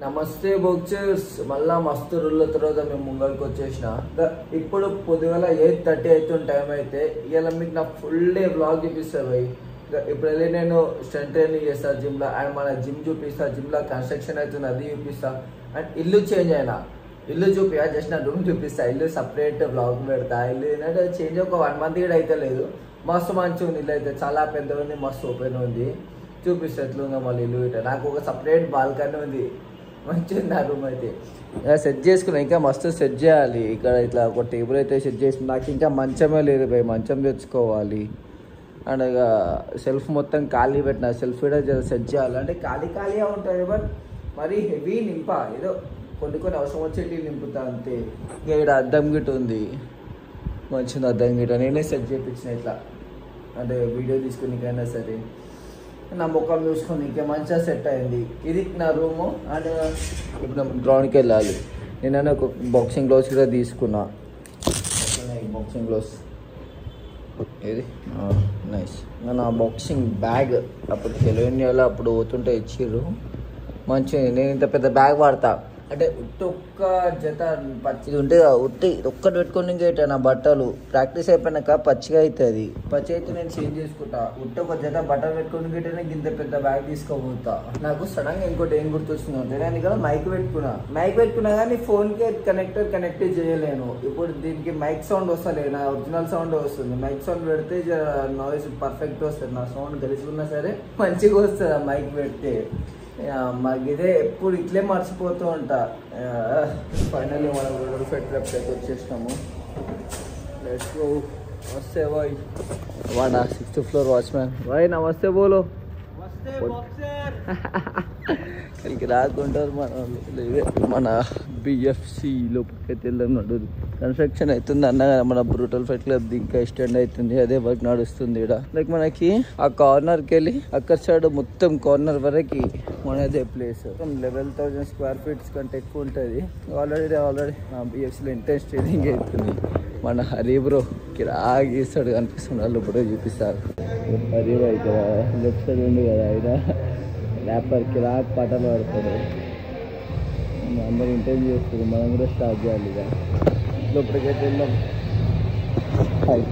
నమస్తే బాక్సర్స్, మళ్ళా మస్తు రోజుల తర్వాత మేము ముంగల్కి వచ్చేసిన. ఇప్పుడు పొద్దుగల 8:30 అవుతున్న టైం అయితే ఇలా మీకు నా ఫుల్ డే బ్లాగ్ చూపిస్తాను భయ్. ఇప్పుడు వెళ్ళి నేను స్ట్రెంత్ ట్రైనింగ్ చేస్తాను జిమ్లో, అండ్ మన జిమ్ చూపిస్తా, జిమ్లో కన్స్ట్రక్షన్ అవుతుంది అది చూపిస్తా, అండ్ ఇల్లు చేంజ్ అయినా ఇల్లు చూపియా, జస్ట్ నా రూమ్ చూపిస్తా. ఇల్లు సపరేట్ బ్లాగ్ పెడతా. ఇల్లు ఏంటంటే చేంజ్ ఒక 1 month కూడా అయితే లేదు. మస్తు మంచిగా ఉంది ఇల్లు అయితే, చాలా పెద్దగా ఉంది, మస్తు ఓపెన్ ఉంది. చూపిస్తా ఎట్లుందో మళ్ళీ ఇల్లు ఇట్లా. నాకు ఒక సపరేట్ బాల్కనీ ఉంది, మంచిగా ఉంది ఆ రూమ్ అయితే. సెట్ చేసుకున్నా, ఇంకా మస్తు సెట్ చేయాలి. ఇక్కడ ఇట్లా ఒక టేబుల్ అయితే సెట్ చేసుకున్నా. నాకు ఇంకా మంచమే లేదు భయ్, మంచం తెచ్చుకోవాలి. అండ్ ఇక సెల్ఫ్ మొత్తం ఖాళీ పెట్టిన, సెల్ఫ్ కూడా సెట్ చేయాలి. అంటే ఖాళీగా ఉంటుంది, బట్ మరీ హెవీ నింపా, ఏదో కొన్ని అవసరం వచ్చేటి నింపుతా అంతే. ఇక ఇక్కడ అద్దం గిట్ ఉంది, మంచిగా అద్దం గిట్ట నేనే సెట్ చేయించిన ఇట్లా. అంటే వీడియో తీసుకునికైనా సరే, నా ముఖం చూసుకొని ఇంకా మంచిగా సెట్ అయింది. ఇది నా రూము. అండ్ ఇప్పుడు గ్రౌండ్కి వెళ్ళాలి. నేను ఒక బాక్సింగ్ గ్లౌస్ కూడా తీసుకున్నా, బాక్సింగ్ గ్లౌస్. ఇది నైస్. నా బాక్సింగ్ బ్యాగ్ అప్పుడు తెలుగు ఇండియాలో అప్పుడు పోతుంటే ఇచ్చిర్రు, మంచిగా. నేను ఇంత పెద్ద బ్యాగ్ వాడతా, అంటే ఒక్క జత పచ్చిది ఉంటే ఒక్కటి పెట్టుకొని ఇంకా నా బట్టలు ప్రాక్టీస్ అయిపోయినాక పచ్చిగా అవుతుంది. పచ్చి అయితే నేను చేంజ్ చేసుకుంటా. ఒక జత బట్టలు పెట్టుకొని గిట్టే ఇంత పెద్ద బ్యాగ్ తీసుకోబోతా. నాకు సడన్గా ఇంకోటి ఏం గుర్తొస్తుంది అంటే, నేను ఇక్కడ మైక్ పెట్టుకున్నా కానీ ఫోన్కి కనెక్ట్ చేయలేను. ఇప్పుడు దీనికి మైక్ సౌండ్ వస్తలేదు, నా ఒరిజినల్ సౌండ్ వస్తుంది. మైక్ సౌండ్ పెడితే నాయిస్ పర్ఫెక్ట్ వస్తుంది. నా సౌండ్ గెలుచుకున్నా సరే మంచిగా వస్తుంది ఆ మైక్ పెడితే. మాకు ఇదే ఎప్పుడు ఇట్లే మర్చిపోతూ ఉంటా. ఫైనల్లీ మనం రూరల్ ఫెడ్ క్లబ్కి అయితే వచ్చేసినాము. Let's go. నమస్తే బాయ్. వాడా 6th floor వాచ్మ్యాన్. బాయ్ నమస్తే బోలో. ఇక్కడికి రాకుంటారు మన వాళ్ళు. మన బిఎఫ్సి లోపలికైతే వెళ్దాం. నడురు కన్స్ట్రక్షన్ అవుతుంది అన్న కదా, మన బ్రూటల్ ఫైట్ క్లబ్ ఇంకా ఎక్స్టెండ్ అవుతుంది, అదే వర్క్ నడుస్తుంది ఇక్కడ. లైక్ మనకి ఆ కార్నర్కి వెళ్ళి అక్కడ సైడ్ మొత్తం కార్నర్ వరకు మనదే ప్లేస్. 11,000 square feet కంటే ఎక్కువ ఉంటుంది. ఆల్రెడీ బిఎఫ్సిలో ఇంటెన్స్ ట్రైనింగ్ అవుతుంది. మన హరి బ్రో కిరాగిస్తాడు, కనిపిస్తుంది వాళ్ళు ఇప్పుడు చూపిస్తారు. హరి బ్రో ఇక్కడ లెఫ్ట్ సైడ్ ఉంది కదా, ఆయన ర్యాపర్ కిరాక్ పాటలు పాడతాడు. అందరూ ఇంటర్వ్యూ చేస్తారు, మనం కూడా స్టార్ట్ చేయాలి. ఇక లోపలికైతే వెళ్దాం. హాయ్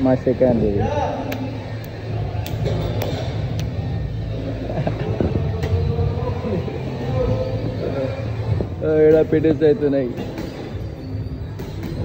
మా సెకండ్ ఇది. ఇక్కడ పిటిస్ అవుతున్నాయి.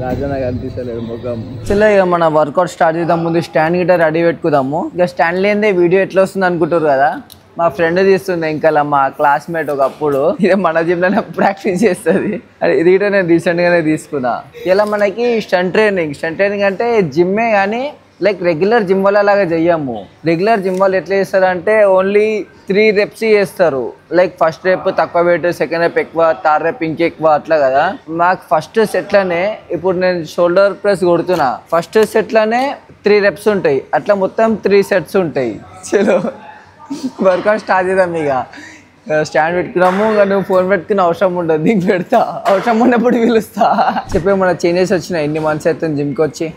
రాజా నాకు అనిపిస్తలేదు ముఖం. సరే ఇక మన వర్కౌట్ స్టార్ట్ చేద్దాం. ముందు స్టాండ్ గిటార్ రెడీ పెట్టుకుందాము. ఇక స్టాండ్ లేదే వీడియో ఎట్లా వస్తుంది అనుకుంటారు కదా, మా ఫ్రెండ్ తీస్తుంది ఇంకా మా క్లాస్మేట్ ఒకప్పుడు. ఇదే మన జిమ్లోనే ప్రాక్టీస్ చేస్తుంది. ఇది కూడా నేను రీసెంట్గానే తీసుకున్నా. ఇలా మనకి స్టంట్ ట్రైనింగ్ అంటే జిమ్మే, కానీ లైక్ రెగ్యులర్ జిమ్ వాళ్ళ లాగా చెయ్యము. రెగ్యులర్ జిమ్ వాళ్ళు ఎట్లా చేస్తారంటే ఓన్లీ 3 reps చేస్తారు. లైక్ ఫస్ట్ రెప్ తక్కువ వెయిట్, సెకండ్ రెప్ ఎక్కువ, థర్డ్ రెప్ ఇంకెక్కువ, అట్లా కదా. మాకు ఫస్ట్ సెట్లోనే ఇప్పుడు నేను షోల్డర్ ప్రెస్ కొడుతున్నా, ఫస్ట్ సెట్లోనే 3 reps ఉంటాయి. అట్లా మొత్తం 3 sets ఉంటాయి. చలో వర్కౌట్ స్టార్ట్ చేద్దాం. ఇక స్టాండ్ పెట్టుకున్నాము, ఇక నువ్వు ఫోన్ పెట్టుకుని అవసరం ఉండదు, నీకు పెడతా. అవసరం ఉన్నప్పుడు పిలుస్తా. చెప్పే మన చేంజెస్ వచ్చినాయి. ఎన్ని మంత్స్ అవుతుంది జిమ్కి వచ్చి?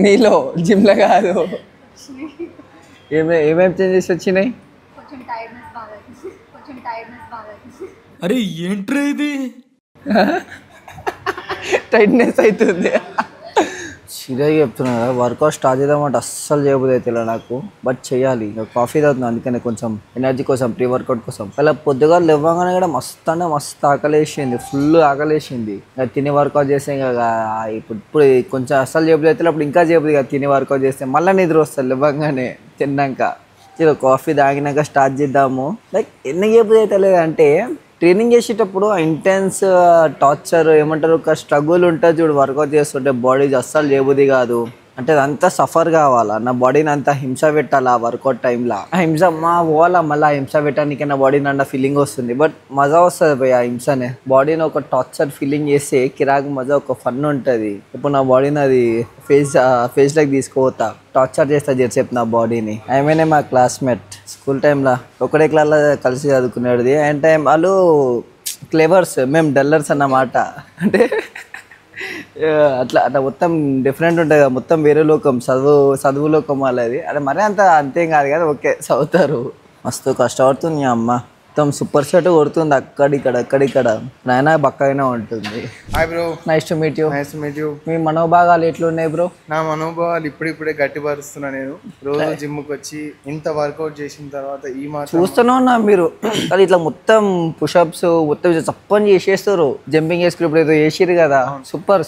నీలో జిమ్లో కాదు, ఏమేమి చేంజెస్ వచ్చినాయి? అరే ఏంట్రా ఇది? టైట్నెస్ అవుతుంది. సీరియస్గా చెప్తున్నా కదా, వర్కౌట్ స్టార్ట్ చేద్దామంటే అస్సలు చేయబోదు అయితే నాకు, బట్ చేయాలి. కాఫీ తాగుతున్నా, అందుకనే కొంచెం ఎనర్జీ కోసం, ప్రీ వర్కౌట్ కోసం. అలా పొద్దుగా లేవగానే కూడా మస్తు ఆకలేసింది, ఫుల్ ఆకలేసింది. ఇక తిని వర్కౌట్ చేస్తే ఇంకా ఇప్పుడు కొంచెం అస్సలు చేయబోదు అయితే, అప్పుడు ఇంకా చేయబోదు. ఇక తిని వర్కౌట్ చేస్తే మళ్ళీ నిద్ర వస్తుంది లేవగానే తిన్నాక. కాఫీ తాగినాక స్టార్ట్ చేద్దాము. లైక్ ఎందుకు చేయబోదు అయితే లేదంటే, ట్రైనింగ్ చేసేటప్పుడు ఇంటెన్స్ టార్చర్ ఏమంటారు, ఒక స్ట్రగుల్ ఉంటుంది చూడు. వర్కౌట్ చేస్తుంటే బాడీ అస్సలు చేయబుద్ధి కాదు, అంటే అదంతా సఫర్ కావాలా, నా బాడీని అంతా హింస పెట్టాలా వర్కౌట్ టైంలో. ఆ హింస పోవాలా, మళ్ళీ ఆ హింస పెట్టడానికి నా బాడీని అన్న ఫీలింగ్ వస్తుంది. బట్ మజా వస్తుంది పోయి ఆ హింసనే. బాడీని ఒక టార్చర్ ఫీలింగ్ చేస్తే కిరాకు మజా, ఒక ఫన్ ఉంటుంది. ఇప్పుడు నా బాడీని అది ఫేస్ లైక్ తీసుకుపోతా, టార్చర్ చేస్తా చేసేపు నా బాడీని. ఆమెనే మా క్లాస్మేట్ స్కూల్ టైంలో ఒకటే క్లాస్లో కలిసి చదువుకునేది. అండ్ టైం వాళ్ళు క్లెవర్స్, మేము డల్లర్స్ అన్నమాట. అంటే అట్లా అట్లా మొత్తం డిఫరెంట్ ఉంటుంది కదా, మొత్తం వేరే లోకం, చదువు లోకం వాళ్ళది. అదే మరీ అంతేం కాదు కదా, ఓకే చదువుతారు. మస్తు కష్టపడుతుంది అమ్మ మొత్తం సూపర్ సెట్ కొడుతుంది అక్కడిక్కడ నాయన బక్కగానే ఉంటుంది. Hi bro, nice to meet you. Nice to meet you. మీ మనోభాగాలు ఎట్లున్నాయి బ్రో? నా మనోభావాలు ఇప్పుడిప్పుడే గట్టిపరుస్తున్నా. నేను రోజు జిమ్కి వచ్చి ఇంత వర్కౌట్ చేసిన తర్వాత ఈ మాత్రం చూస్తూనే ఉన్నా మీరు అది ఇట్లా మొత్తం పుషప్స్ మొత్తం చప్పని చేసేస్తారు. జంపింగ్ చేసుకున్నప్పుడు ఏదో చేసిరు కదా,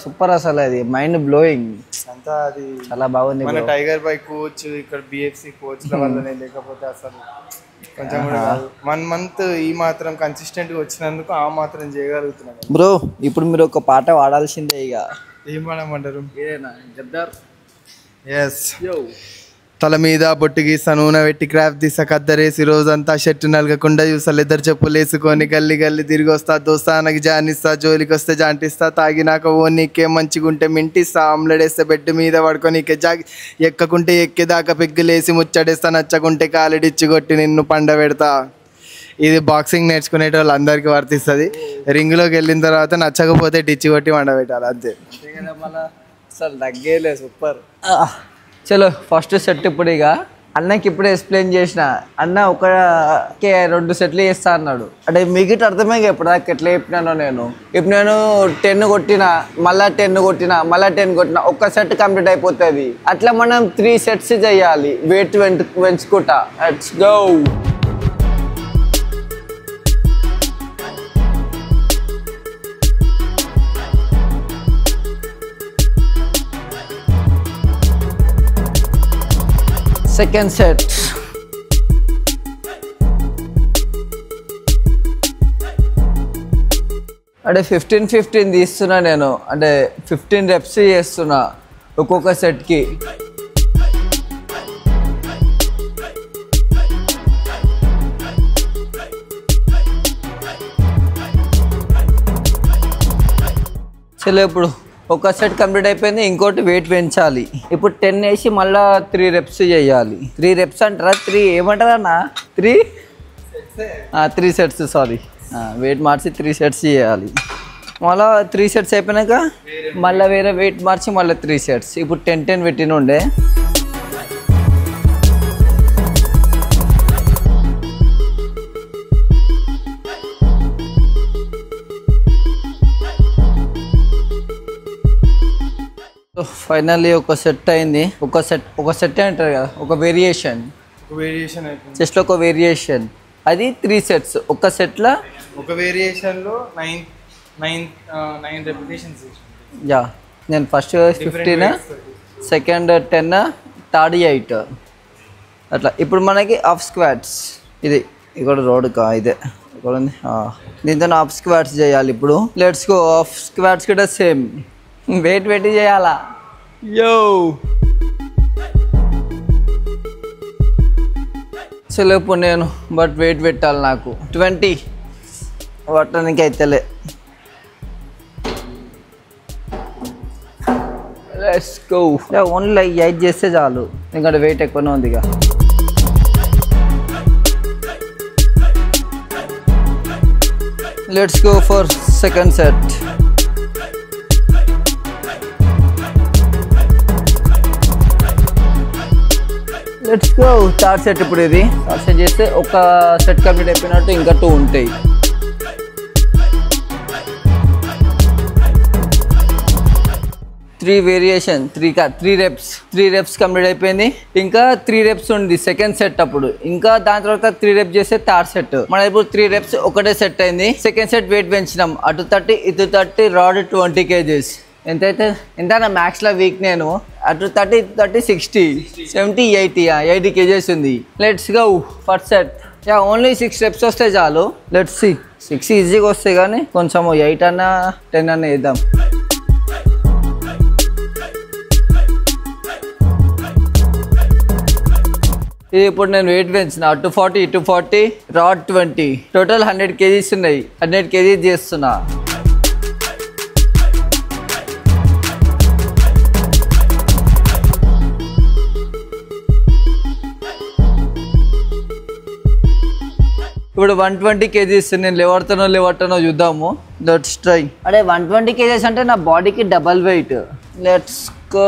సూపర్ అసలు అది మైండ్ బ్లోయింగ్ అంతా. అది చాలా బాగుంది. మన టైగర్ బై కోచ్ ఇక్కడ బిఎఫ్సి కోచ్ల వల్లనే, లేకపోతే అసలు కొంచెం కూడా 1 month ఈ మాత్రం కన్సిస్టెంట్ గా వచ్చినందుకు ఆ మాత్రం చేయగలుగుతున్నాను. బ్రో ఇప్పుడు మీరు ఒక పాట పాడాల్సిందే. ఇక ఏం పాడమంటారు? జబ్దార్. ఎస్. తల మీద బొట్టు గీసా, నూనె పెట్టి క్రాఫ్ట్ తీసా, కద్దరేసి రోజంతా షర్టు నలగకుండా చూసా, లెదర్ చెప్పులు వేసుకొని గల్లి తిరిగి వస్తా, దోస్తానకి జానిస్తా, జోలికి వస్తే జాంటిస్తా, తాగినాక ఓ నీకే మంచిగుంటే మింటిస్తా, ఆమ్లెట్ వేస్తే బెడ్ మీద పడుకోనీకే జాగి, ఎక్కకుంటే ఎక్కేదాకా పెగ్గులేసి ముచ్చడేస్తా, నచ్చకుంటే కాలిడిచ్చి కొట్టి నిన్ను పండబెడతా. ఇది బాక్సింగ్ నేర్చుకునేట వాళ్ళు అందరికీ వర్తిస్తుంది. రింగ్లోకి వెళ్ళిన తర్వాత నచ్చకపోతే డిచ్చి కొట్టి వండబెట్టాలి అంతే. అసలు తగ్గేలే. సూపర్. చలో ఫస్ట్ సెట్. ఇప్పుడు ఇక అన్నకి ఇప్పుడే ఎక్స్ప్లెయిన్ చేసిన. అన్న ఒకకే 2 సెట్లు చేస్తా అన్నాడు. అంటే మిగతా అర్థమే ఇప్పుడు దాకా ఎట్లా చెప్పినానో నేను. ఇప్పుడు నేను 10 కొట్టినా, మళ్ళీ 10 కొట్టినా, మళ్ళీ 10 కొట్టినా, ఒక్క సెట్ కంప్లీట్ అయిపోతుంది. అట్లా మనం 3 sets చేయాలి వెయిట్ పెంచుకుంటా. Let's go. Second set. అంటే 15 తీస్తున్నా నేను. అంటే 15 reps చేస్తున్నా ఒక్కొక్క సెట్కి. చలో ఇప్పుడు ఒక సెట్ కంప్లీట్ అయిపోయింది. ఇంకోటి వెయిట్ పెంచాలి. ఇప్పుడు 10 వేసి మళ్ళీ 3 reps చేయాలి. 3 reps అంటారా? 3 ఏమంటారా అన్న? 3 sets. సారీ, వెయిట్ మార్చి 3 sets చేయాలి. మళ్ళీ 3 sets అయిపోయినాక మళ్ళీ వేరే వెయిట్ మార్చి మళ్ళీ 3 sets. ఇప్పుడు 10 పెట్టిన ఉండే. ఫైనల్లీ ఒక సెట్ అయింది. ఒక సెట్ అంటారు కదా, ఒక వేరియేషన్ చెస్ట్ లో ఒక వేరియేషన్. అది 3 sets. ఒక సెట్లో ఒక వేరియేషన్లో 9 రెపిటేషన్స్. యా, నేను ఫస్ట్ 15, సెకండ్ 10, థర్డ్ 8 అట్లా. ఇప్పుడు మనకి హాఫ్ స్క్వాట్స్. ఇది ఇక్కడ రోడ్కా ఇదే ఇక్కడ ఉంది. దీంతో హాఫ్ స్క్వాట్స్ చేయాలి. ఇప్పుడు లెట్స్ గో. హాఫ్ స్క్వాట్స్ కూడా సేమ్ వెయిట్ పెట్టి చేయాలా. యో చలో ఇప్పుడు నేను వెయిట్ పెట్టాలి. నాకు 20 పట్టడానికి అయితేలే. Let's go. ఓన్లీ 8 చేస్తే చాలు, ఎందుకంటే వెయిట్ ఎక్కువనే ఉంది ఇక. Let's go for second set. Let's go. Third set. ఇప్పుడు ఇది థర్డ్ సెట్ చేస్తే ఒక సెట్ కంప్లీట్ అయిపోయినట్టు, ఇంకా 2 ఉంటాయి. త్రీ రెప్స్ కంప్లీట్ అయిపోయింది. ఇంకా 3 reps ఉంది సెకండ్ సెట్. అప్పుడు ఇంకా దాని తర్వాత 3 reps చేస్తే థర్డ్ సెట్. మన ఇప్పుడు 3 reps ఒకటే సెట్ అయింది. సెకండ్ సెట్ వెయిట్ పెంచినాం. అటు 30 ఇటు 30, రాడ్ 20 kgs. ఎంతైతే ఎంత నా మ్యాక్స్లో వీక్ నేను. అటు 30 ఇటు 30, 60, 70, 80 kgs ఉంది. Let's go first set. Only 6 reps వస్తే చాలు. Let's see. 6 ఈజీగా వస్తాయి, కానీ కొంచెం 8 అన్నా 10 అన్నా వేద్దాం. ఇది ఇప్పుడు నేను వెయిట్ పెంచిన. అటు 40 ఇటు 40, రాడ్ 20, టోటల్ 100 kgs ఉన్నాయి. 100 kgs చేస్తున్నా. ఇప్పుడు 120 kgs నేను లేవడతానో చూద్దాము. Let's try. అదే 120 kgs అంటే నా బాడీకి double weight. Let's go.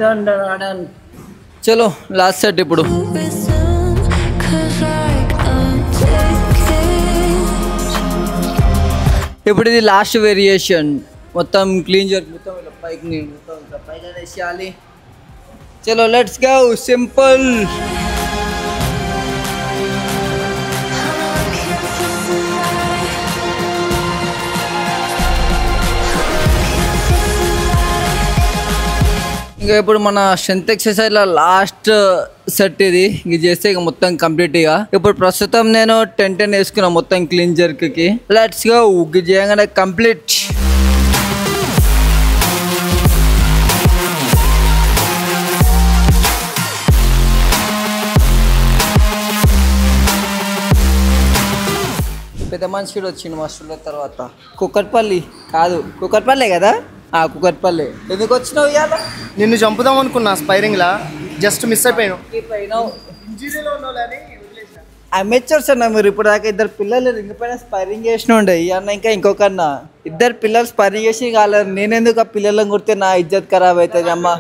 Done done done. చలో లాస్ట్ సెట్ ఇప్పుడు. ఇప్పుడు ఇది లాస్ట్ వేరియేషన్. మొత్తం క్లీన్ చేయాలి, మొత్తం ఇలా పైకి మొత్తం ఇలా పైగా వేసేయాలి. చలో లెట్స్ గో, సింపుల్. ఇంకా ఇప్పుడు మన స్ట్రెంత్ ఎక్సర్సైజ్ లో లాస్ట్ సెట్ ఇది చేస్తే ఇక మొత్తం కంప్లీట్ గా. ఇప్పుడు ప్రస్తుతం నేను 10-10 వేసుకున్నా మొత్తం క్లీన్ జర్క్ కి. లెట్స్ గో, ఇది చేయగానే కంప్లీట్. పెద్ద మనిషి వచ్చిండు మాస్టర్ల తర్వాత. కుక్కట్పల్లి కాదు, కుక్కట్పల్లె కదా. కుక్కట్పల్లి. ఎందుకు వచ్చినావు ఇవాళ? నిన్ను చంపుదాం అనుకున్నా స్పైరింగ్ లా, జస్ట్ మిస్ అయిపోయాను. అమెచర్స్ అన్న మీరు. ఇప్పుడు దాకా ఇద్దరు పిల్లలు రింగ్ పైన స్పైరింగ్ చేసిన ఉండే. అన్న ఇంకా ఇంకొకన్నా ఇద్దరు పిల్లలు స్పైరింగ్ చేసి కాలేదు. నేనెందుకు ఆ పిల్లలను కుడితే నా ఇజ్జత్ ఖరాబ్ అవుతుంది అమ్మా.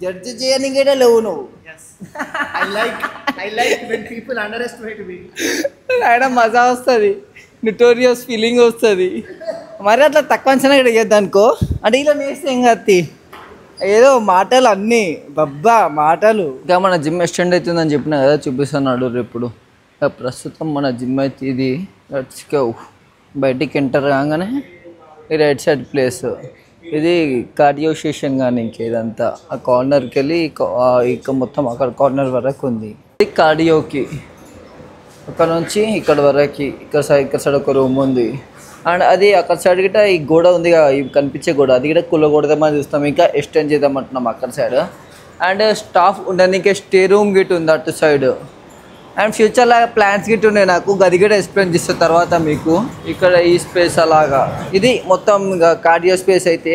జడ్జి చేయడానికి లేవు నువ్వు. ఆయన మజా వస్తుంది, నిటోరియస్ ఫీలింగ్ వస్తుంది. మరి అట్లా తక్కువ అంచనా చేయొద్దు అనుకో. అంటే ఇలా నేస్తే ఏం కాదు, ఏదో మాటలు అన్నీ బబ్బా మాటలు. ఇంకా మన జిమ్ ఎక్స్టెండ్ అవుతుందని చెప్పినా కదా, చూపిస్తున్నాడు ఇప్పుడు. ప్రస్తుతం మన జిమ్ అయితే ఇది. Let's go. బయటికి ఎంటర్ కాగానే ఈ రైట్ సైడ్ ప్లేస్ ఇది కార్డియో స్టేషన్. కానీ ఇంకేదంతా ఆ కార్నర్కి వెళ్ళి ఇక మొత్తం అక్కడ కార్నర్ వరకు ఉంది. ఇది కార్డియోకి. అక్కడ నుంచి ఇక్కడ వరకు ఇక్కడ సైడ్ ఒక రూమ్ ఉంది. అండ్ అది అక్కడ సైడ్ గిట్ట ఈ గోడ ఉంది కదా, ఇవి కనిపించే గోడ, అది కూడా కూలగొడదామని చూస్తాం, ఇంకా ఎక్స్టెండ్ చేద్దామంటున్నాం అక్కడ సైడ్. అండ్ స్టాఫ్ ఉండడానికి స్టే రూమ్ గిట్ ఉంది అటు సైడ్. అండ్ ఫ్యూచర్లో ప్లాన్స్ గిట్ ఉన్నాయి నాకు, గది కూడా ఎక్స్ప్లెయిన్ చేస్తాను తర్వాత మీకు. ఇక్కడ ఈ స్పేస్ అలాగా ఇది మొత్తం కార్డియో స్పేస్ అయితే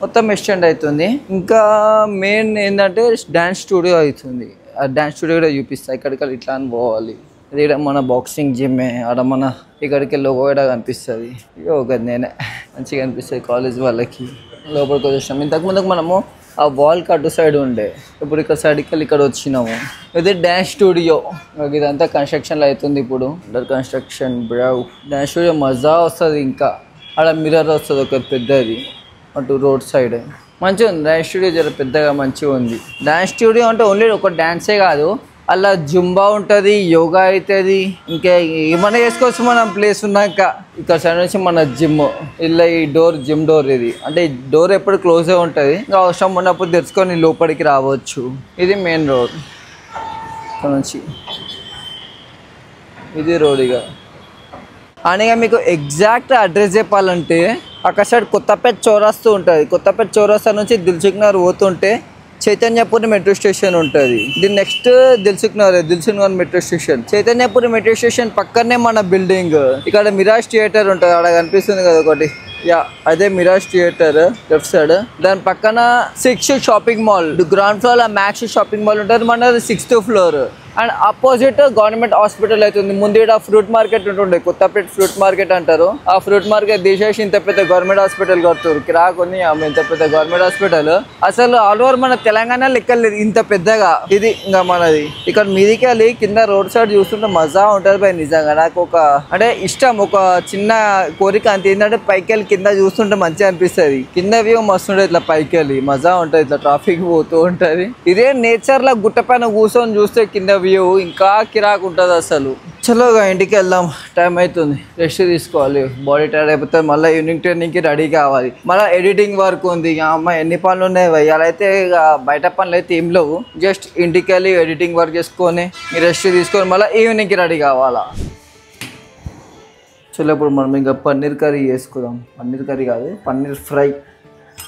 మొత్తం ఎక్స్టెండ్ అవుతుంది. ఇంకా మెయిన్ ఏంటంటే డ్యాన్స్ స్టూడియో అవుతుంది. ఆ డ్యాన్స్ స్టూడియో కూడా చూపిస్తాయి. ఇక్కడికి ఇట్లా అని పోవాలి. ఇది ఇక్కడ మన బాక్సింగ్ జిమ్మే. ఆడ మన ఇక్కడికి లోగో కూడా కనిపిస్తుంది. ఒక నేనే మంచిగా కనిపిస్తుంది కాలేజ్ వాళ్ళకి. లోపలికి వచ్చేసినాం. ఇంతకుముందుకు మనము ఆ వాల్ అటు సైడ్ ఉండే, ఇప్పుడు ఇక్కడ సైడ్కి వెళ్ళి ఇక్కడ వచ్చినాము. ఇది డ్యాన్స్ స్టూడియో. ఇదంతా కన్స్ట్రక్షన్లో అవుతుంది ఇప్పుడు, అండర్ కన్స్ట్రక్షన్ బ్రౌ. డ్యాన్స్ స్టూడియో మజా వస్తుంది. ఇంకా ఆడ మిర్రర్ వస్తుంది ఒక పెద్దది అటు రోడ్ సైడ్. మంచిగా ఉంది డ్యాన్స్ స్టూడియో, జర పెద్దగా మంచిగా ఉంది. డ్యాన్స్ స్టూడియో అంటే ఓన్లీ ఒక డ్యాన్సే కాదు, అలా జుంబా ఉంటుంది, యోగా అవుతుంది, ఇంకా ఏమన్నా చేసుకోవచ్చు మనం ప్లేస్ ఉన్నాక. ఇక్కడ సైడ్ నుంచి మన జిమ్. ఇలా ఈ డోర్ జిమ్ డోర్. ఇది అంటే ఈ డోర్ ఎప్పుడు క్లోజే ఉంటుంది, ఇంకా అవసరం ఉన్నప్పుడు తెరుచుకొని లోపలికి రావచ్చు. ఇది మెయిన్ రోడ్. ఇక్కడ నుంచి ఇది రోడ్. ఇక అని మీకు ఎగ్జాక్ట్ అడ్రస్ చెప్పాలంటే అక్కడ సైడ్ కొత్తపేట చౌరస్తా ఉంటుంది. కొత్తపేట చౌరస్తా నుంచి దిల్సుఖ్ నగర్ పోతుంటే చైతన్యపురి మెట్రో స్టేషన్ ఉంటుంది. దీని next Dilsukh Nagar metro station. Chaitanyapuri metro station పక్కనే మన బిల్డింగ్. ఇక్కడ మిరాజ్ థియేటర్ ఉంటుంది, అక్కడ కనిపిస్తుంది కదా ఒకటి. అదే మిరాజ్ థియేటర్ లెఫ్ట్ సైడ్. దాని పక్కన 6 షాపింగ్ మాల్. గ్రౌండ్ ఫ్లోర్ లో మ్యాక్స్ షాపింగ్ మాల్ ఉంటుంది, మనది 6th floor. And opposite government hospital అవుతుంది. ముందు ఇక్కడ ఫ్రూట్ మార్కెట్ ఉంటుండే, కొత్తపేట ఫ్రూట్ మార్కెట్ అంటారు. ఆ ఫ్రూట్ మార్కెట్ తీసేసి ఇంత పెద్ద గవర్నమెంట్ హాస్పిటల్ కడుతున్నారు. కిరాకొని ఇంత పెద్ద గవర్నమెంట్ హాస్పిటల్ అసలు ఆల్ ఓవర్ మన తెలంగాణలో ఎక్కలేదు ఇంత పెద్దగా. ఇది ఇంకా మనది. ఇక్కడ మీదికి వెళ్ళి కింద రోడ్ సైడ్ చూస్తుంటే మజా ఉంటుంది భయ్. నిజంగా నాకు ఒక అంటే ఇష్టం, ఒక చిన్న కోరిక అంతే. ఏంటంటే పైకి వెళ్ళి కింద చూస్తుంటే మంచిగా అనిపిస్తుంది. కింద వ్యూ మస్తు ఉంటుంది, ఇట్లా పైకి వెళ్ళి మజా ఉంటుంది. ఇట్లా ట్రాఫిక్ పోతూ ఉంటుంది. ఇదే నేచర్ లా గుట్ట పైన కూర్చొని చూస్తే కింద వ్యూ ఇంకా కిరాకు ఉంటుంది అసలు. చలోగా ఇంటికి వెళ్దాం, టైం అవుతుంది, రెస్ట్ తీసుకోవాలి. బాడీ టైర్డ్ అయిపోతే మళ్ళీ ఈవినింగ్ ట్రైనింగ్కి రెడీ కావాలి. మళ్ళీ ఎడిటింగ్ వర్క్ ఉంది. ఇక అమ్మ ఎన్ని పనులు ఉన్నాయి అలా అయితే. ఇక బయట పనులు అయితే ఏం లేవు, జస్ట్ ఇంటికి వెళ్ళి ఎడిటింగ్ వర్క్ చేసుకొని రెస్ట్ తీసుకొని మళ్ళీ ఈవినింగ్కి రెడీ కావాలా. చలో ఇప్పుడు మనం ఇంకా పన్నీర్ కర్రీ చేసుకుందాం. పన్నీర్ కర్రీ కాదు, పన్నీర్ ఫ్రై.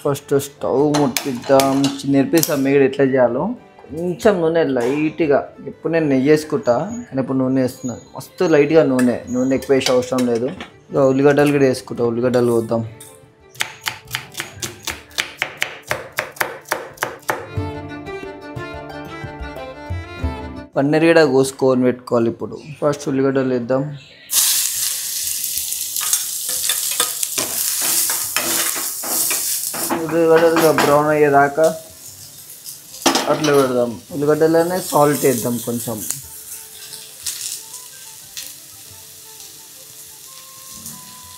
ఫస్ట్ స్టవ్ ముట్టిద్దాం. నేర్పిస్తాం మీకు ఎట్లా చేయాలో. కొంచెం నూనె లైట్గా. ఎప్పుడు నేను నెయ్యి వేసుకుంటా, కానీ ఇప్పుడు నూనె వేస్తున్నాను. మస్తు లైట్గా నూనె ఎక్కువ వేసే అవసరం లేదు. ఉల్లిగడ్డలు కూడా వేసుకుంటా. ఉల్లిగడ్డలు వద్దాం. పన్నీర్ కూడా కోసుకొని పెట్టుకోవాలి. ఇప్పుడు ఫస్ట్ ఉల్లిగడ్డలు వేద్దాం. ఉల్లిగడ్డలు బ్రౌన్ అయ్యేదాకా అట్లా పెడదాం. ఉల్లిగడ్డలోనే సాల్ట్ వేద్దాం కొంచెం.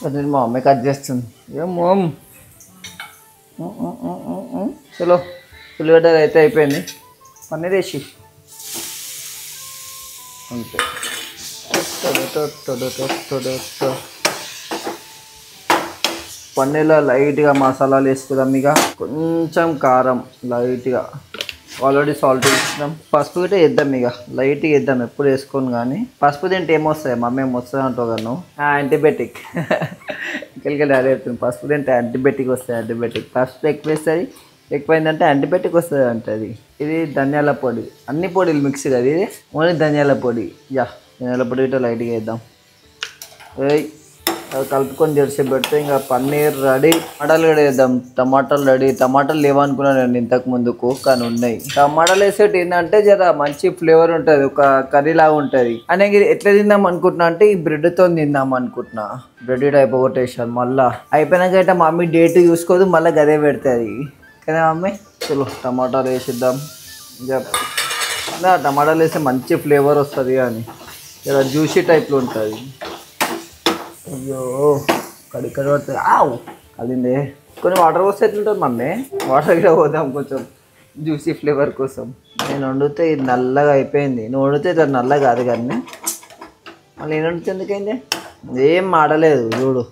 అది మా మమ్మీ కట్ చేస్తుంది. ఏమో చలో ఉల్లిగడ్డలు అయితే అయిపోయింది. పన్నీర్ వేసి అంతే. పన్నీర్లో లైట్గా మసాలాలు వేసుకుందాం. ఇక కొంచెం కారం లైట్గా, ఆల్రెడీ సాల్ట్ వేసినాం. పసుపు గిట్ట వేద్దాం. ఇక లైట్గా వేద్దాం, ఎప్పుడు వేసుకోను కానీ. పసుపు తింటే ఏమొస్తాయి మమ్మీ ఏమొస్తుంది అంటావు కదా నువ్వు. యాంటీబయాటిక్ ఇంకెళ్ళి డాడీ చెప్తుంది. పసుపు తింటే యాంటీబయాటిక్ వస్తాయి. యాంటీబయాటిక్ పసుపు ఎక్కువ వేస్తుంది, ఎక్కువైందంటే యాంటీబయాటిక్ వస్తుంది అంటది. ఇది ధనియాల పొడి, అన్ని పొడిలు మిక్స్ కదా. ఇది ఓన్లీ ధనియాల పొడి. ధనియాల పొడి గిట్ట లైట్గా వేద్దాం. అది కలుపుకొని జెర్సేపు పెడితే ఇంకా పన్నీర్ రెడీ. టమాటాలు కూడా వేద్దాం. టమాటాలు రెడీ. టమాటాలు లేవనుకున్నాను నేను ఇంతకు ముందుకు, కానీ ఉన్నాయి. టమాటాలు వేసేటి ఏంటంటే జర మంచి ఫ్లేవర్ ఉంటుంది, ఒక కర్రీ లాగా ఉంటుంది. అనేది ఎట్లా తిందాం అనుకుంటున్నా అంటే ఈ బ్రెడ్తో తిందాం అనుకుంటున్నా. బ్రెడ్ అయిపోగొట్టేసాను. మళ్ళీ అయిపోయినాక అయితే మమ్మీ డేట్ చూసుకోదు, మళ్ళీ గదే పెడుతుంది కదా మమ్మీ. చలో టమాటాలు వేసిద్దాం. టమాటాలు వేస్తే మంచి ఫ్లేవర్ వస్తుంది కానీ జర జ్యూసీ టైప్లో ఉంటుంది. అయ్యో కడి పడుతుంది. కలిందే. కొన్ని వాటర్ పోస్తే ఎట్లుంటుంది మమ్మీ? వాటర్ కూడా పోదాం కొంచెం జ్యూసీ ఫ్లేవర్ కోసం. నేను వండితే ఇది నల్లగా అయిపోయింది. నువ్వు వండితే ఇది నల్లగా కాదు కానీ మళ్ళీ నేను వండితే ఎందుకైంది? ఏం ఆడలేదు చూడు,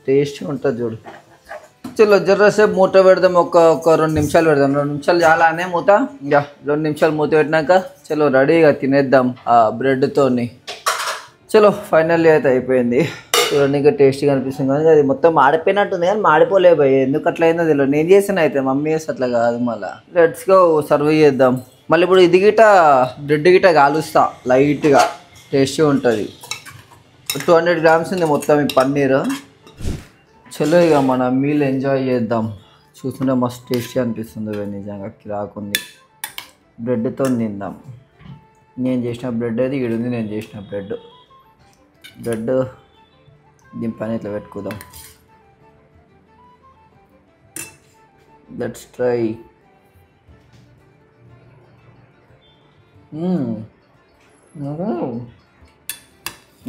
టేస్ట్ ఉంటుంది చూడు. చలో జర్రసేపు మూత పెడదాం. ఒక 2 నిమిషాలు పెడదాం. 2 నిమిషాలు చాలా అనే మూత. 2 నిమిషాలు మూత పెట్టినాక చలో రెడీగా తినేద్దాం ఆ బ్రెడ్తోని. చలో ఫైనల్లీ అయితే అయిపోయింది. చూడండి టేస్టీగా అనిపిస్తుంది కానీ అది మొత్తం మాడిపోయినట్టుంది కానీ మాడిపోలే భయ్. ఎందుకు అట్లా అయిందో తెలియదు. నేను చేసిన అయితే మమ్మీ చేస్తే అట్లా కాదు. మళ్ళీ లెట్స్ గో సర్వ్ చేద్దాం. మళ్ళీ ఇప్పుడు ఇది గిట బ్రెడ్ గిట కాలుస్తా లైట్గా, టేస్టీ ఉంటుంది. 200 గ్రామ్స్ ఉంది మొత్తం ఈ పన్నీర్. చలో ఇక మన మీల్ ఎంజాయ్ చేద్దాం. చూస్తుంటే మస్తు టేస్టీ అనిపిస్తుంది నిజంగా, కిరాకుంది. బ్రెడ్తో తిందాం. నేను చేసిన బ్రెడ్ అది ఈడుంది. నేను చేసిన బ్రెడ్ దీని పైన ఇట్లా పెట్టుకుందాం. Let's try.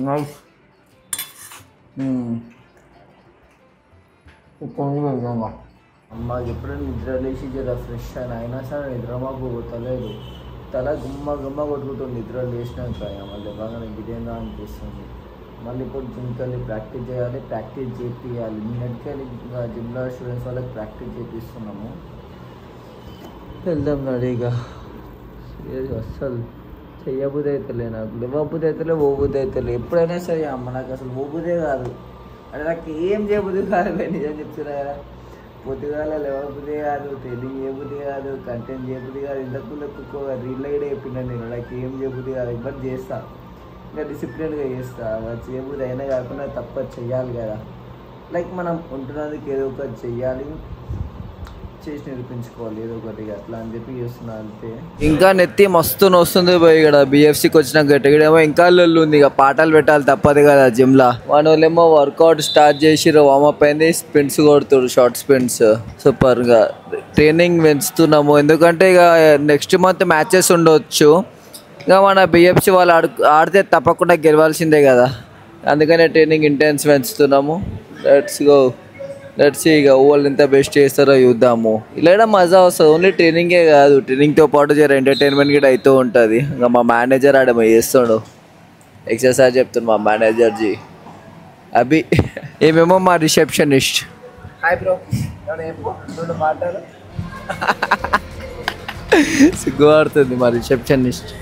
నైస్. అమ్మాకి ఎప్పుడైనా నిద్ర లేచి జర ఫ్రెష్ అయినా సరే నిద్ర మాకు పోతలేదు. తల గుమ్మ కొట్టుకుంటుంది నిద్ర లేచినాక. మళ్ళీ బాగా ఇదేందా అనిపిస్తుంది. మళ్ళీ ఇప్పుడు జిమ్కి వెళ్ళి ప్రాక్టీస్ చేయాలి, ప్రాక్టీస్ చేపియాలి. నిన్నటికి వెళ్ళి జిమ్లో స్టూడెంట్స్ వాళ్ళకి ప్రాక్టీస్ చేపిస్తున్నాము. వెళ్దాం రెడీగా. అస్సలు చెయ్యబుద్ధి అవుతలే నాకు, లేవబుద్ధి అవుతలే, ఓబుద్ధి అవుతలే. ఎప్పుడైనా సరే అమ్మ నాకు అసలు ఓబుద్ధే కాదు. అంటే నాకు ఏం చేయబుద్ధి కాదు. నిజం చెప్తున్నా కదా, పొద్దుగాల లేవబుద్ధి కాదు, ట్రైనింగ్ చేయబుద్ధి కాదు, కంటెంట్ చేయబుద్ధి కాదు. ఇంతకుముందు ఎక్కువ రీల్ కూడా చెప్పినా నేను నాకు ఏం చేయబుద్ధి కాదు. ఇబ్బంది చేస్తాను, ఇంకా డిసిప్లిన్గా చేస్తా. చేయబుద్ధి అయినా కాకుండా తప్ప చెయ్యాలి కదా. లైక్ మనం ఉంటున్నందుకు ఏదో ఒకటి చెయ్యాలి, చేసి నిరూపించుకోవాలి ఏదో ఒకటి, అట్లా అని చెప్పి చేస్తున్నా అంతే. ఇంకా నెత్తి మస్తు నొస్తుంది పోయి ఇక్కడ బిఎఫ్సికి వచ్చినాక గట్టిగడేమో ఇంకా లొల్లు ఉంది. ఇక పాటలు పెట్టాలి తప్పదు కదా జిమ్లా. వాళ్ళేమో వర్కౌట్ స్టార్ట్ చేసిరు, వామప్ అయింది, స్పిన్స్ కొడుతురు, షార్ట్ స్పిన్స్. సూపర్గా ట్రైనింగ్ పెంచుతున్నాము. ఎందుకంటే ఇక నెక్స్ట్ మంత్ మ్యాచెస్ ఉండవచ్చు. ఇక మన బిఎఫ్సి వాళ్ళు ఆడితే తప్పకుండా గెలవాల్సిందే కదా, అందుకనే ట్రైనింగ్ ఇంటెన్స్ పెంచుతున్నాము. లెట్స్ ఇక వాళ్ళు ఎంత బెస్ట్ చేస్తారో చూద్దాము. ఇలా మజా వస్తుంది. ఓన్లీ ట్రైనింగే కాదు, ట్రైనింగ్తో పాటు జర ఎంటర్టైన్మెంట్ కూడా అవుతూ ఉంటుంది. ఇంకా మా మేనేజర్ ఆడేమో చేస్తాడు, ఎక్సర్సైజ్ చెప్తాడు మా మేనేజర్ జీ అభి. ఏమేమో మా రిసెప్షనిస్ట్. హాయ్ బ్రో, మాట్లాడు. సిగ్గుపడుతుంది మా రిసెప్షనిస్ట్.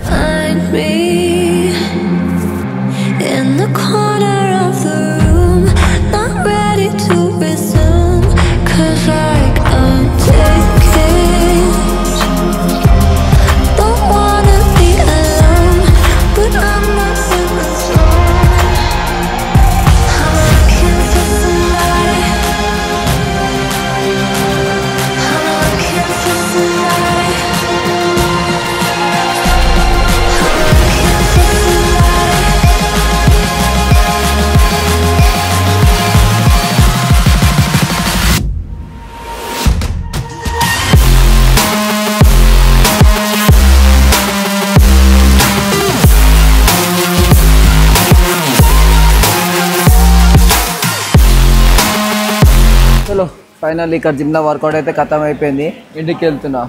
ఫైనల్ ఇక్కడ జిమ్లో వర్కౌట్ అయితే ఖతం అయిపోయింది. ఇంటికి వెళ్తున్నా.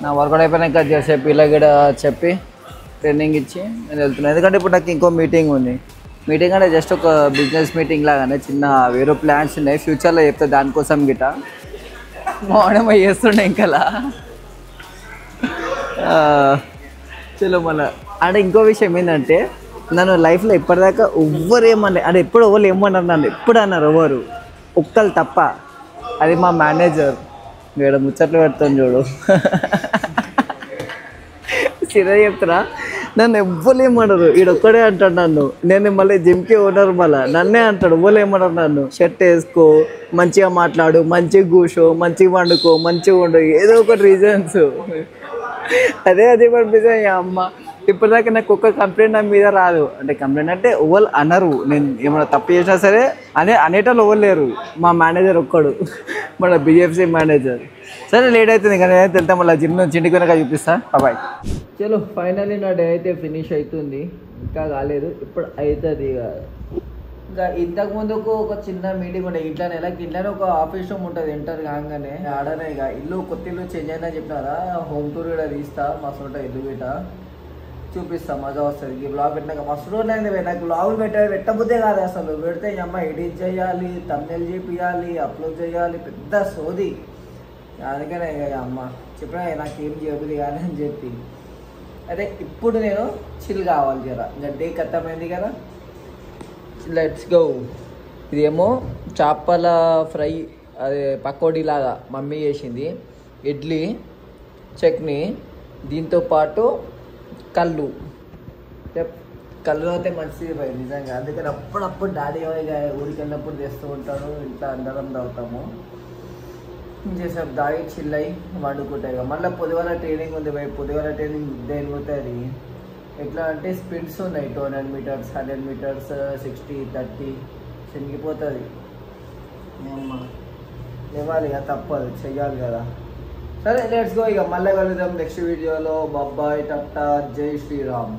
నా వర్కౌట్ అయిపోయినాక చెప్పి ఇలా కూడా చెప్పి ట్రైనింగ్ ఇచ్చి నేను వెళ్తున్నాను. ఎందుకంటే ఇప్పుడు నాకు ఇంకో మీటింగ్ ఉంది. మీటింగ్ అంటే జస్ట్ ఒక బిజినెస్ మీటింగ్ లాగానే, చిన్న వేరే ప్లాన్స్ ఉన్నాయి ఫ్యూచర్లో చెప్తే దానికోసం గిట మౌనమై చేస్తుండే ఇంకలా. చలో మళ్ళీ అంటే ఇంకో విషయం ఏంటంటే, నన్ను లైఫ్లో ఇప్పటిదాకా ఎవ్వరు ఏమన్నారు అంటే ఎప్పుడు ఎవరు ఏమన్నారు నన్ను ఎప్పుడు అన్నారు ఎవరు ఒక్కరు తప్ప. అది మా మేనేజర్ వీడ ముచ్చట్లు పెడతాను చూడు. సిరా చెప్తారా, నన్ను ఎవ్వరు ఏమన్నారు, ఈడొక్కడే అంటాడు నన్ను. నేను మళ్ళీ జిమ్కి ఓనర్ మళ్ళీ నన్నే అంటాడు, ఎవ్వరు ఏమన్నారు నన్ను. షర్ట్ వేసుకో, మంచిగా మాట్లాడు, మంచిగా కూర్చో, మంచిగా వండుకో, మంచిగా వండు, ఏదో ఒకటి రీజన్స్. అదే పంపించాను అమ్మ. ఇప్పటిదాకా నాకు ఒక్క కంప్లైంట్ నా మీద రాదు. అంటే కంప్లైంట్ అంటే ఎవరు అనరు, నేను ఏమైనా తప్పు చేసినా సరే అనేటోళ్ళు ఎవరు లేరు. మా మేనేజర్ ఒక్కడు, మన బిఎఫ్సి మేనేజర్. సరే లేట్ అవుతుంది కానీ వెళ్తాం మళ్ళీ జిమ్ నుంచి ఇంటికి వెనక చూపిస్తా. బాయ్. చలో ఫైనల్లీ నా డే అయితే ఫినిష్ అవుతుంది. ఇంకా కాలేదు, ఇప్పుడు అవుతుంది. ఇంకా ఇంతకుముందుకు ఒక చిన్న మీటింగ్ ఉండే ఇంట్లోనే. ఇంట్లోనే ఒక ఆఫీస్ రూమ్ ఉంటుంది ఎంటర్ కాగానే. ఆడనే ఇక ఇల్లు కొత్త ఇల్లు చేంజ్ అయిందని చెప్పినారా, హోమ్ టూర్ కూడా తీస్తా. మస్తు ఉంటుంది ఇల్లు గిట, చూపిస్తా, మజా వస్తుంది. ఈ బ్లాగ్ పెట్టినాక మస్తు రోజులు అయింది. నాకు బ్లాగులు పెట్టబుద్దే కాదు అసలు. పెడితే అమ్మ ఎడిట్ చేయాలి, థంబ్నెయిల్ చేయాలి, అప్లోడ్ చేయాలి, పెద్ద సోది. అందుకనే ఇక అమ్మ చెప్పినా నాకేం చేయబుద్ది కానీ అని చెప్పి. అదే ఇప్పుడు నేను చిల్ కావాలి జరా. ఇంకా డే ఖతమైంది కదా, లెట్స్ గో. ఇదేమో చేపల ఫ్రై, అదే పకోడీ లాగా మమ్మీ చేసింది. ఇడ్లీ, చట్నీ, దీంతో పాటు కళ్ళు. కళ్ళు అయితే మంచిది పోయి నిజంగా. అందుకని అప్పుడప్పుడు డాడీ ఊరికి వెళ్ళినప్పుడు తెస్తూ ఉంటాడు, ఇంట్లో అందరం తాగుతాము. చేసాం దాగి చిల్ అయ్యి వండుకుంటాయి. మళ్ళీ పొద్దుగాల ట్రైనింగ్ ఉంది పోయి. పొద్దుగాల ట్రైనింగ్ దేని పోతుంది ఎట్లా అంటే స్పిన్స్ ఉన్నాయి, 200 మీటర్స్, 100 మీటర్స్, 60, 30 చినిగిపోతుంది. లేవాలి ఇక తప్పదు, చెయ్యాలి కదా. సరే లెట్స్ గో. ఇక మళ్ళీ కలుద్దాం నెక్స్ట్ వీడియోలో. బాయ్, టాటా, జై శ్రీరామ్.